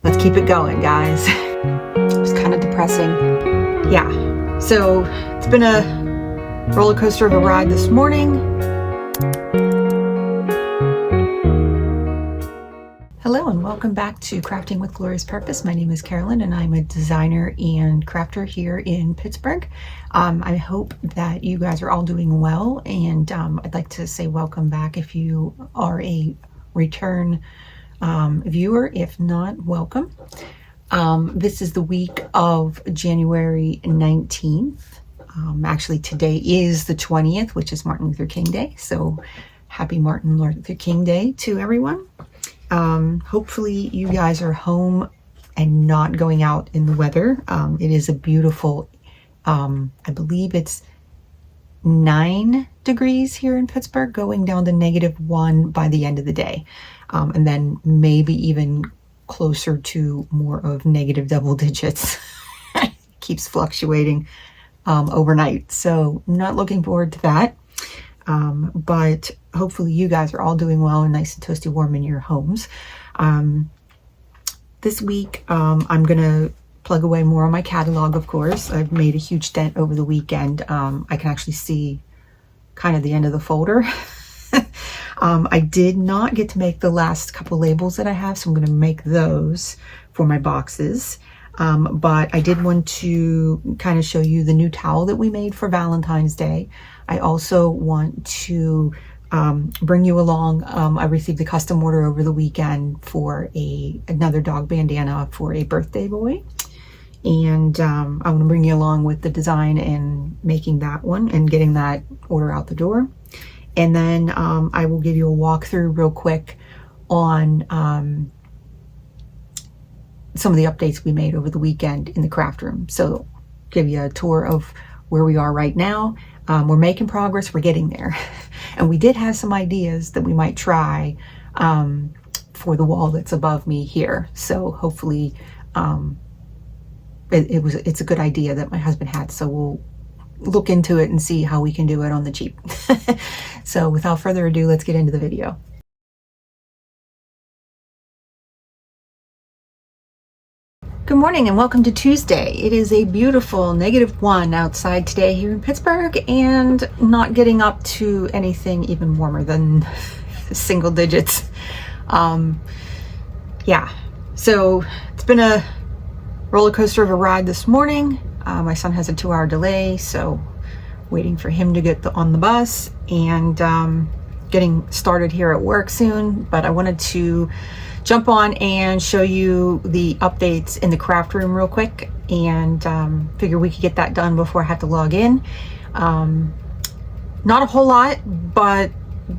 Let's keep it going, guys. It's kind of depressing. Yeah, so it's been a roller coaster of a ride this morning. Hello and welcome back to Crafting with Glorious Purpose. My name is Carolyn and I'm a designer and crafter here in Pittsburgh. I hope that you guys are all doing well, and I'd like to say welcome back if you are a return viewer. If not, welcome. This is the week of January 19th. Actually, today is the 20th, which is Martin Luther King Day. So happy Martin Luther King Day to everyone. Hopefully you guys are home and not going out in the weather. It is a beautiful, I believe it's 9 degrees here in Pittsburgh, going down to -1 by the end of the day. And then maybe even closer to more of negative double digits. Keeps fluctuating overnight. So not looking forward to that. But hopefully you guys are all doing well and nice and toasty warm in your homes. This week, I'm going to plug away more on my catalog, of course. I've made a huge dent over the weekend. I can actually see kind of the end of the folder. I did not get to make the last couple labels that I have, so I'm going to make those for my boxes. But I did want to kind of show you the new towel that we made for Valentine's Day. I also want to bring you along. I received a custom order over the weekend for another dog bandana for a birthday boy. And I want to bring you along with the design and making that one and getting that order out the door. And then I will give you a walkthrough real quick on some of the updates we made over the weekend in the craft room. So give you a tour of where we are right now. We're making progress, we're getting there. And we did have some ideas that we might try for the wall that's above me here. So hopefully it's a good idea that my husband had. So we'll look into it and see how we can do it on the cheap. So without further ado, let's get into the video. Good morning and welcome to Tuesday. It is a beautiful -1 outside today here in Pittsburgh, and not getting up to anything even warmer than single digits. Yeah, so it's been a roller coaster of a ride this morning. My son has a 2-hour delay, so waiting for him to get on the bus and getting started here at work soon. But I wanted to jump on and show you the updates in the craft room real quick, and figure we could get that done before I have to log in. Not a whole lot, but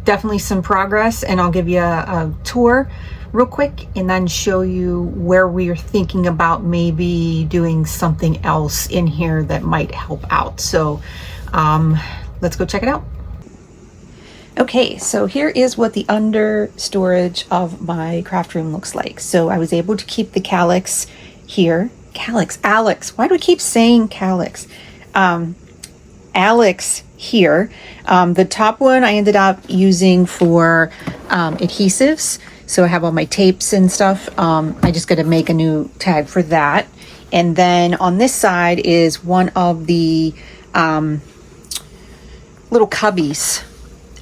definitely some progress, and I'll give you a tour real quick and then show you where we are thinking about maybe doing something else in here that might help out. So let's go check it out. Okay, so here is what the under storage of my craft room looks like. So I was able to keep the calyx here. Alex, why do we keep saying calyx? Alex here. The top one I ended up using for adhesives. So I have all my tapes and stuff. I just got to make a new tag for that. And then on this side is one of the little cubbies.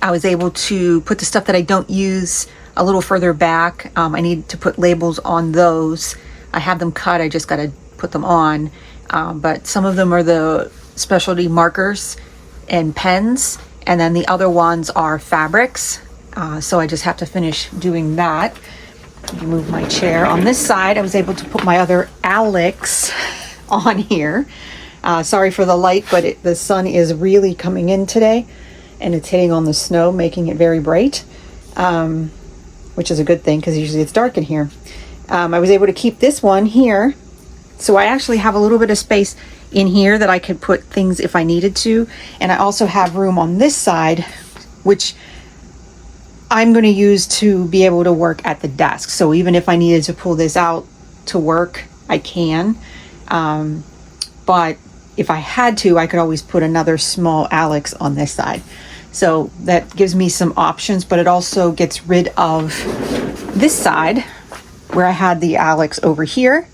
I was able to put the stuff that I don't use a little further back. I need to put labels on those. I have them cut, I just got to put them on. But some of them are the specialty markers and pens, and then the other ones are fabrics. So I just have to finish doing that. Move my chair. On this side, I was able to put my other Alex on here. Sorry for the light, but the sun is really coming in today, and it's hitting on the snow, making it very bright, which is a good thing because usually it's dark in here. I was able to keep this one here, so I actually have a little bit of space in here that I could put things if I needed to. And I also have room on this side, which I'm going to use to be able to work at the desk. So even if I needed to pull this out to work, I can. But if I had to, I could always put another small Alex on this side. So that gives me some options, but it also gets rid of this side where I had the Alex over here,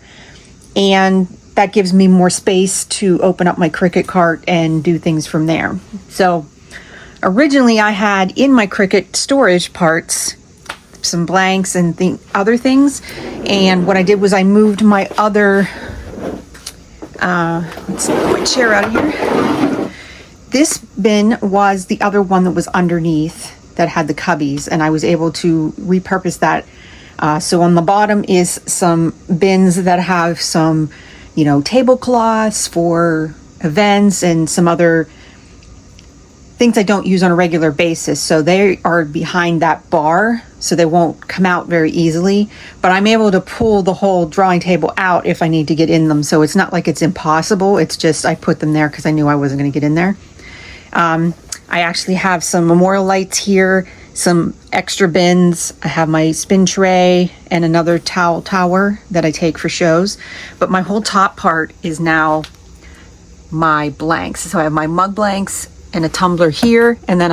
and that gives me more space to open up my Cricut cart and do things from there. So originally I had in my Cricut storage parts some blanks and other things, and what I did was I moved my other let's put my chair out of here. This bin was the other one that was underneath that had the cubbies, and I was able to repurpose that. So on the bottom is some bins that have some, tablecloths for events and some other things I don't use on a regular basis. So they are behind that bar, so they won't come out very easily. But I'm able to pull the whole drawing table out if I need to get in them. So it's not like it's impossible. It's just I put them there because I knew I wasn't going to get in there. I actually have some memorial lights here, some extra bins. I have my spin tray and another towel tower that I take for shows. But my whole top part is now my blanks. So I have my mug blanks and a tumbler here, and then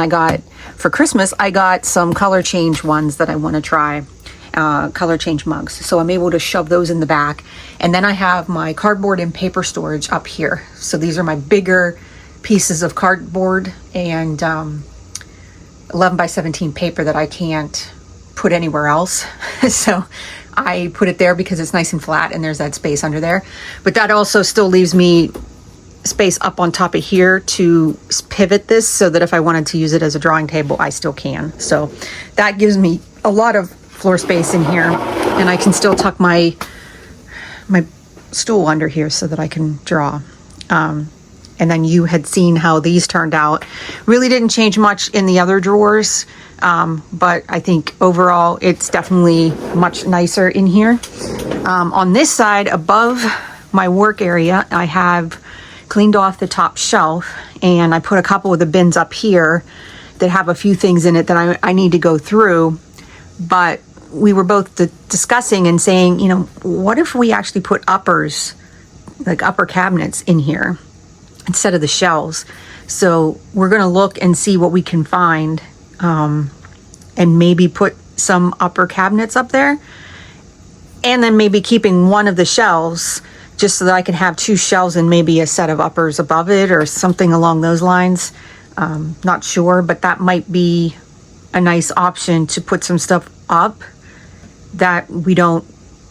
for Christmas I got some color change ones that I want to try, color change mugs, so I'm able to shove those in the back. And then I have my cardboard and paper storage up here. So these are my bigger pieces of cardboard and 11 by 17 paper that I can't put anywhere else. So I put it there because it's nice and flat and there's that space under there. But that also still leaves me space up on top of here to pivot this so that if I wanted to use it as a drawing table, I still can. So that gives me a lot of floor space in here, and I can still tuck my stool under here so that I can draw. And then you had seen how these turned out. Really didn't change much in the other drawers, but I think overall it's definitely much nicer in here. On this side above my work area, I have cleaned off the top shelf, and I put a couple of the bins up here that have a few things in it that I need to go through. But we were both discussing and saying, what if we actually put uppers, like upper cabinets in here instead of the shelves? So we're going to look and see what we can find, and maybe put some upper cabinets up there, and then maybe keeping one of the shelves just so that I can have two shelves and maybe a set of uppers above it or something along those lines. Not sure, but that might be a nice option to put some stuff up that we don't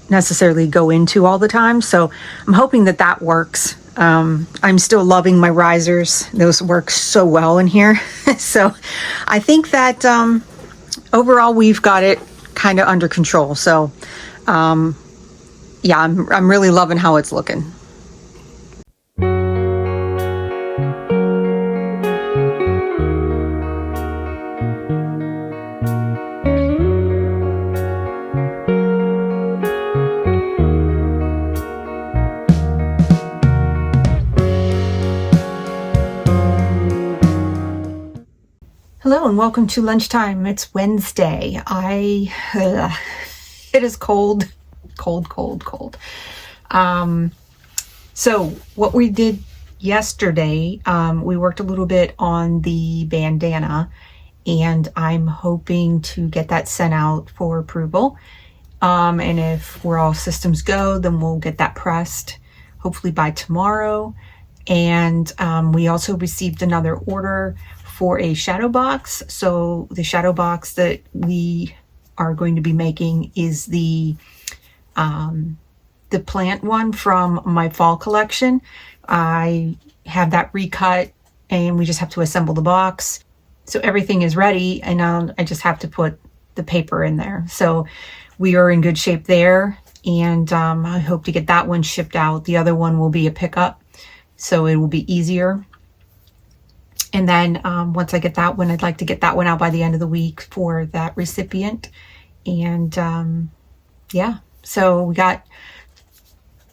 necessarily go into all the time. So I'm hoping that works. I'm still loving my risers. Those work so well in here. So I think that overall we've got it kind of under control. So yeah, I'm really loving how it's looking. Hello and welcome to lunchtime. It's Wednesday. It is cold. So what we did yesterday, we worked a little bit on the bandana, and I'm hoping to get that sent out for approval. And if we're all systems go, then we'll get that pressed hopefully by tomorrow. And we also received another order for a shadow box. So the shadow box that we are going to be making is the plant one from my fall collection. I have that recut and we just have to assemble the box. So everything is ready, and I just have to put the paper in there. So we are in good shape there, and I hope to get that one shipped out. The other one will be a pickup, so it will be easier. And then once I get that one, I'd like to get that one out by the end of the week for that recipient. And yeah, so we got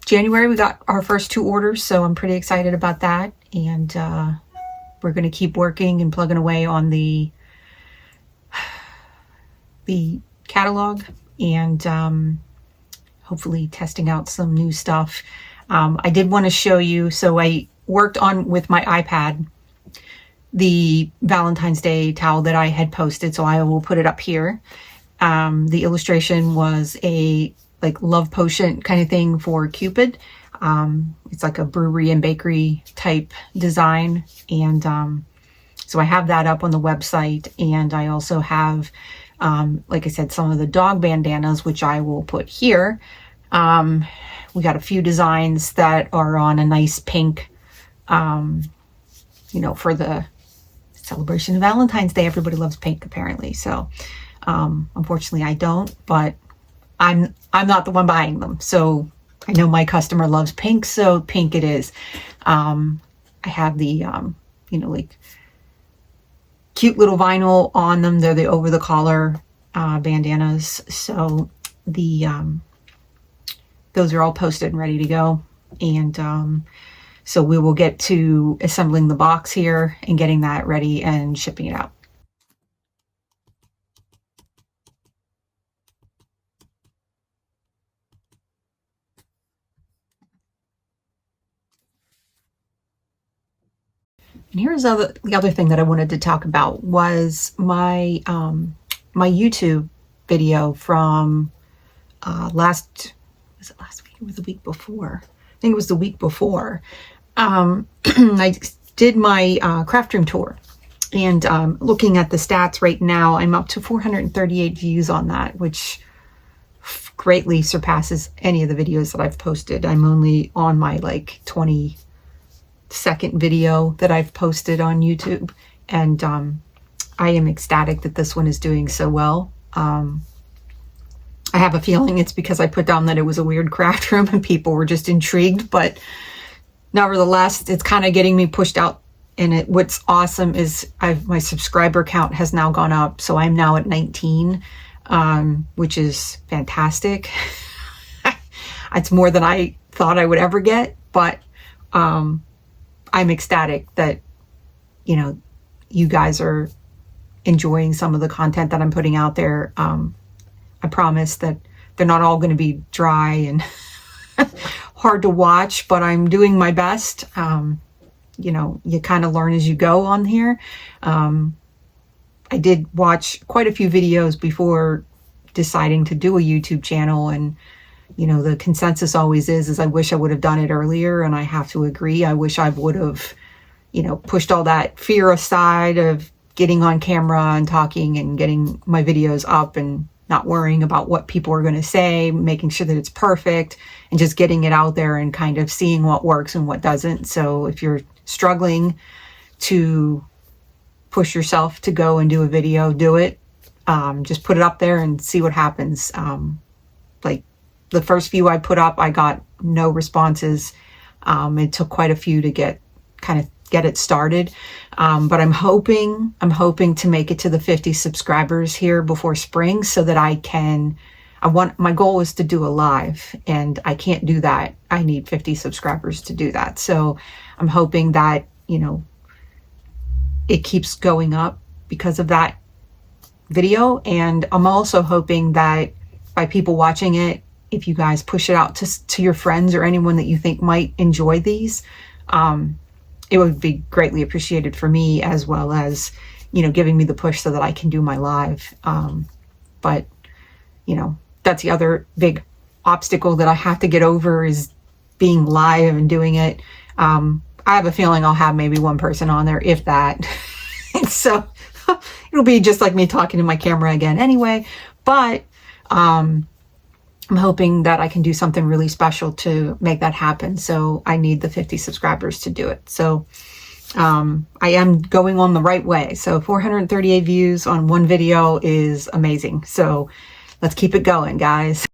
January, we got our first 2 orders, so I'm pretty excited about that. And we're going to keep working and plugging away on the catalog, and hopefully testing out some new stuff. I did want to show you, so I worked on with my iPad the Valentine's Day towel that I had posted, so I will put it up here. The illustration was a like love potion kind of thing for Cupid. It's like a brewery and bakery type design. And so I have that up on the website. And I also have, like I said, some of the dog bandanas, which I will put here. We got a few designs that are on a nice pink, you know, for the celebration of Valentine's Day. Everybody loves pink apparently. So, unfortunately I don't, but I'm not the one buying them. So I know my customer loves pink, so pink it is. I have the, you know, like cute little vinyl on them. They're the over the collar, bandanas. So the, those are all posted and ready to go. And, so we will get to assembling the box here and getting that ready and shipping it out. And here's the other thing that I wanted to talk about was my my YouTube video from was it last week or was it the week before? I think it was the week before. I did my craft room tour, and looking at the stats right now, I'm up to 438 views on that, which greatly surpasses any of the videos that I've posted. I'm only on my like 20-second video that I've posted on YouTube, and I am ecstatic that this one is doing so well. I have a feeling it's because I put down that it was a weird craft room and people were just intrigued, but nevertheless, it's kind of getting me pushed out. And what's awesome is my subscriber count has now gone up. So I'm now at 19, which is fantastic. It's more than I thought I would ever get, but I'm ecstatic that, you know, you guys are enjoying some of the content that I'm putting out there. I promise that they're not all going to be dry and hard to watch, but I'm doing my best. You know, you kind of learn as you go on here. I did watch quite a few videos before deciding to do a YouTube channel, and you know, the consensus always is I wish I would have done it earlier, and I have to agree. I wish I would have, you know, pushed all that fear aside of getting on camera and talking and getting my videos up and not worrying about what people are going to say, making sure that it's perfect, and just getting it out there and kind of seeing what works and what doesn't. So if you're struggling to push yourself to go and do a video, do it. Just put it up there and see what happens. Like the first few I put up, I got no responses. It took quite a few to get it started. But I'm hoping to make it to the 50 subscribers here before spring, so that my goal is to do a live, and I can't do that. I need 50 subscribers to do that. So I'm hoping that, you know, it keeps going up because of that video. And I'm also hoping that by people watching it, if you guys push it out to your friends or anyone that you think might enjoy these, it would be greatly appreciated for me, as well as, you know, giving me the push so that I can do my live. But, you know, that's the other big obstacle that I have to get over, is being live and doing it. I have a feeling I'll have maybe one person on there, if that. So it'll be just like me talking to my camera again anyway. But I'm hoping that I can do something really special to make that happen. So I need the 50 subscribers to do it. So I am going on the right way. So 438 views on one video is amazing. So let's keep it going, guys.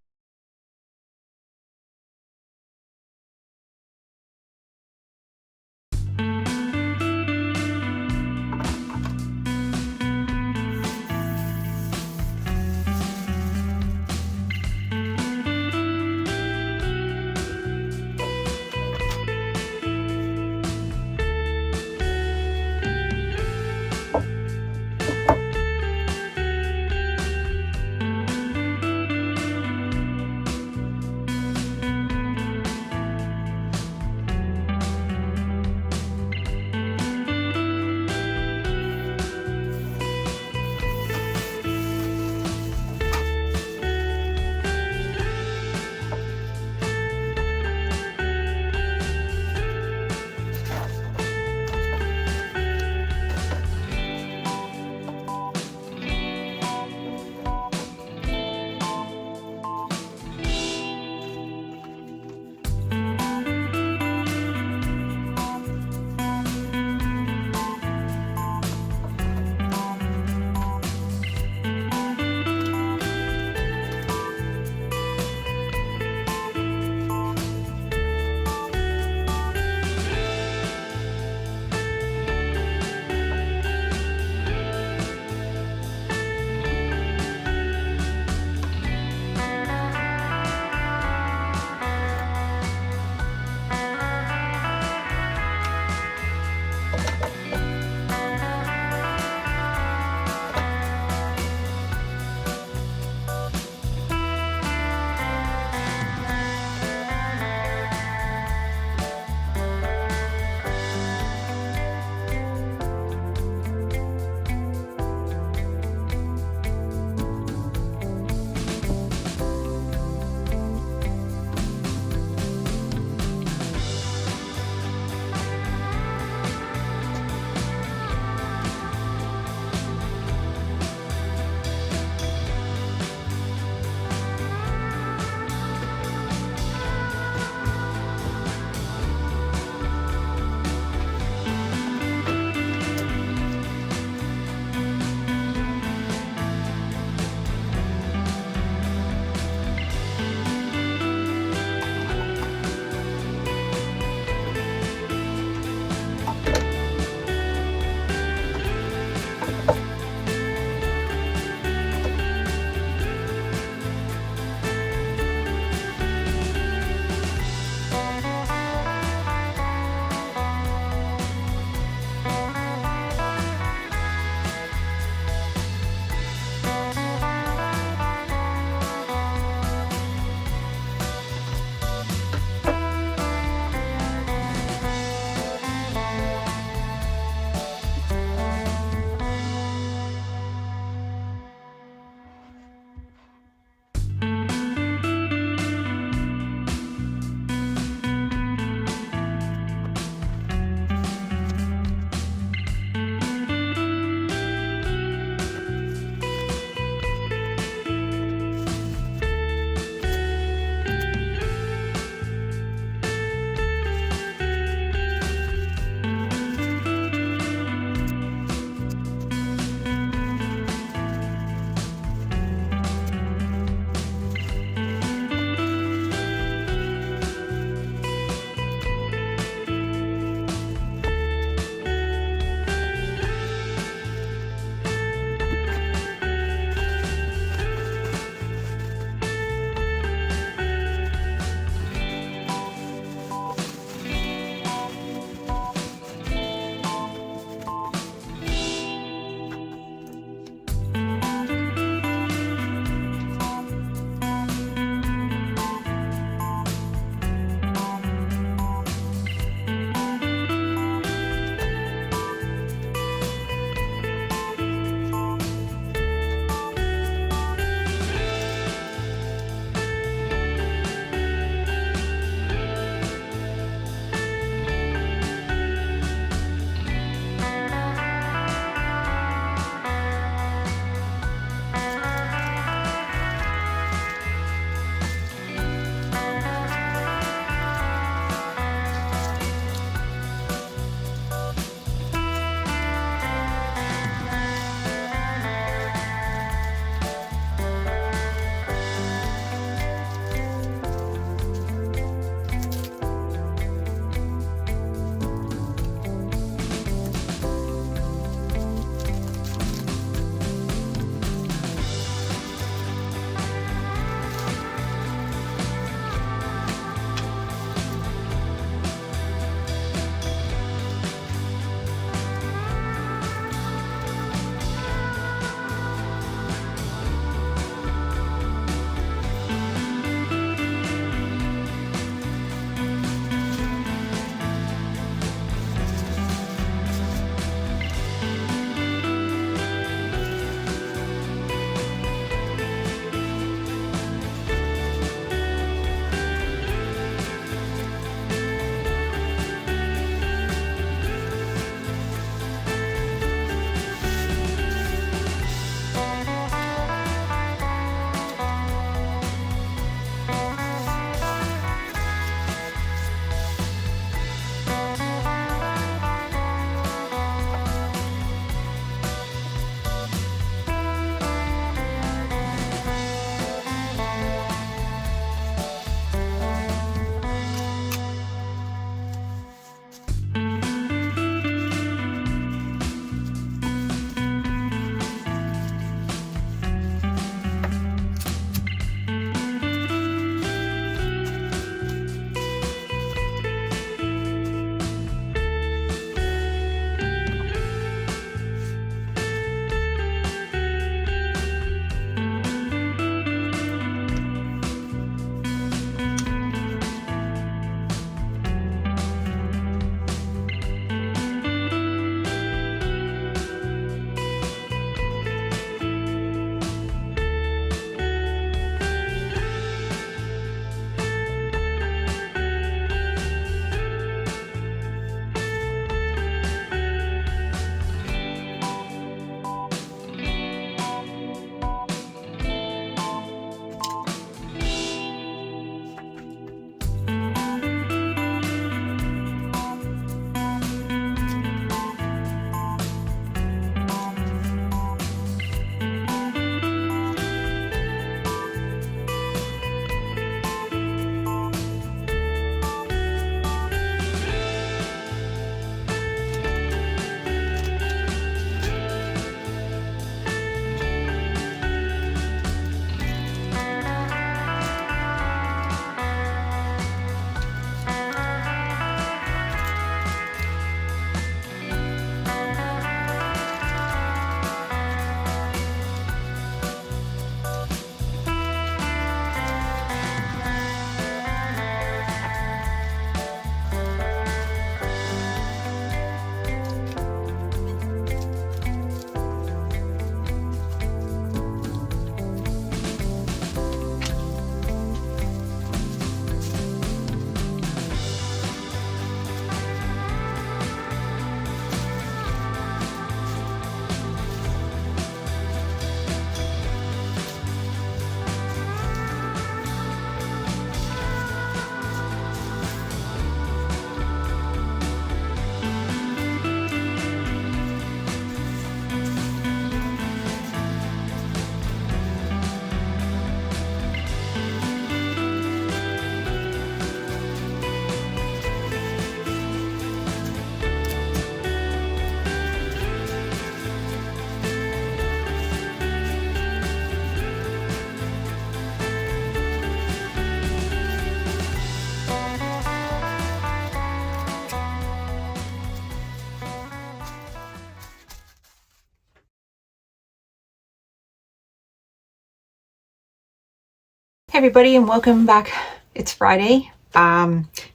Hey everybody, and welcome back. It's Friday.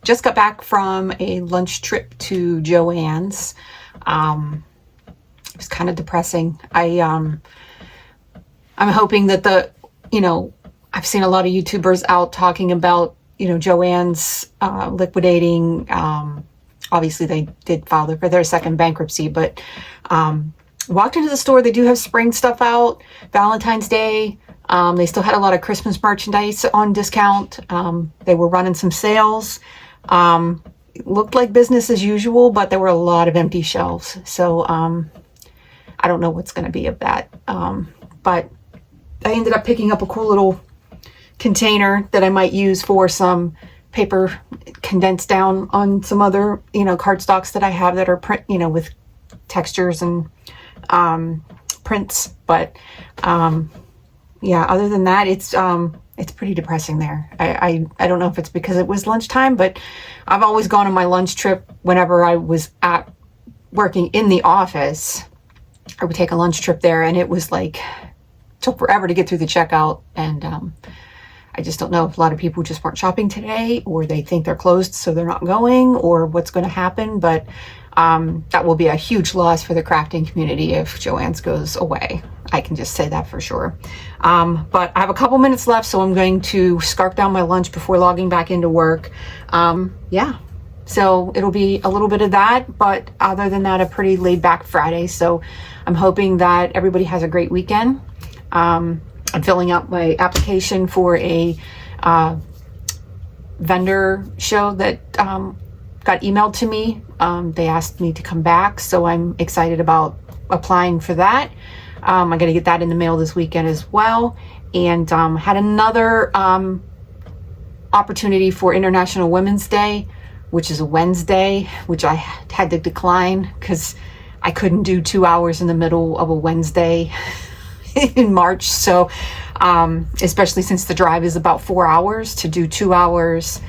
Just got back from a lunch trip to Joann's. It was kind of depressing. I'm hoping that I've seen a lot of YouTubers out talking about, Joann's liquidating. Obviously they did file for their second bankruptcy, but walked into the store. They do have spring stuff out, Valentine's Day. They still had a lot of Christmas merchandise on discount. They were running some sales. It looked like business as usual, but there were a lot of empty shelves. So I don't know what's going to be of that. But I ended up picking up a cool little container that I might use for some paper condensed down on some other, cardstocks that I have that are print, with textures and prints. But yeah, other than that, it's pretty depressing there. I don't know if it's because it was lunchtime, but I've always gone on my lunch trip whenever I was working in the office. I would take a lunch trip there, and it was took forever to get through the checkout. And I just don't know if a lot of people just weren't shopping today, or they think they're closed so they're not going, or what's going to happen. But that will be a huge loss for the crafting community if Joann's goes away. I can just say that for sure. But I have a couple minutes left, so I'm going to scarf down my lunch before logging back into work. Yeah, so it'll be a little bit of that, but other than that, a pretty laid back Friday. So I'm hoping that everybody has a great weekend. I'm filling out my application for a vendor show that got emailed to me. They asked me to come back, so I'm excited about applying for that. I'm going to get that in the mail this weekend as well. And had another opportunity for International Women's Day, which is a Wednesday, which I had to decline because I couldn't do 2 hours in the middle of a Wednesday in March. So especially since the drive is about 4 hours, to do 2 hours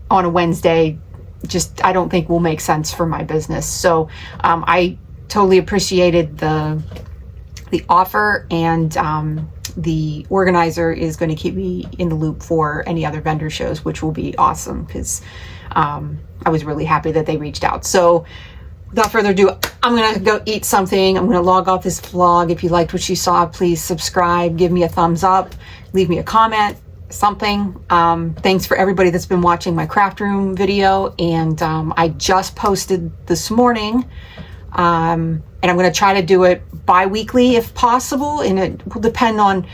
on a Wednesday, I don't think will make sense for my business. So I totally appreciated the offer, and the organizer is going to keep me in the loop for any other vendor shows, which will be awesome because I was really happy that they reached out. So without further ado, I'm going to go eat something. I'm going to log off this vlog. If you liked what you saw, please subscribe, give me a thumbs up, leave me a comment, something. Thanks for everybody that's been watching my craft room video. And I just posted this morning, and I'm going to try to do it bi-weekly if possible, and it will depend on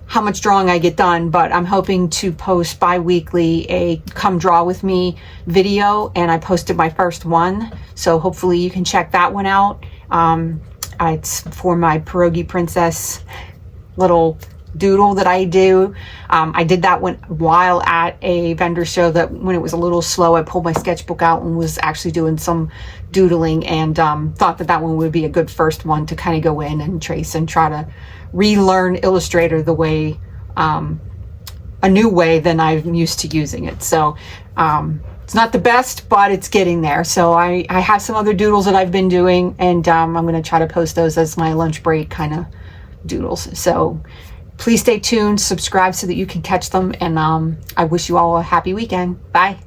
how much drawing I get done, but I'm hoping to post bi-weekly a come draw with me video, and I posted my first one, so hopefully you can check that one out. It's for my Pierogi Princess little doodle that I do. I did that one while at a vendor show, that when it was a little slow, I pulled my sketchbook out and was actually doing some doodling, and thought that one would be a good first one to kind of go in and trace and try to relearn Illustrator the way, a new way than I'm used to using it. So it's not the best, but it's getting there. So I have some other doodles that I've been doing, and I'm going to try to post those as my lunch break kind of doodles. So please stay tuned, subscribe so that you can catch them, and I wish you all a happy weekend. Bye.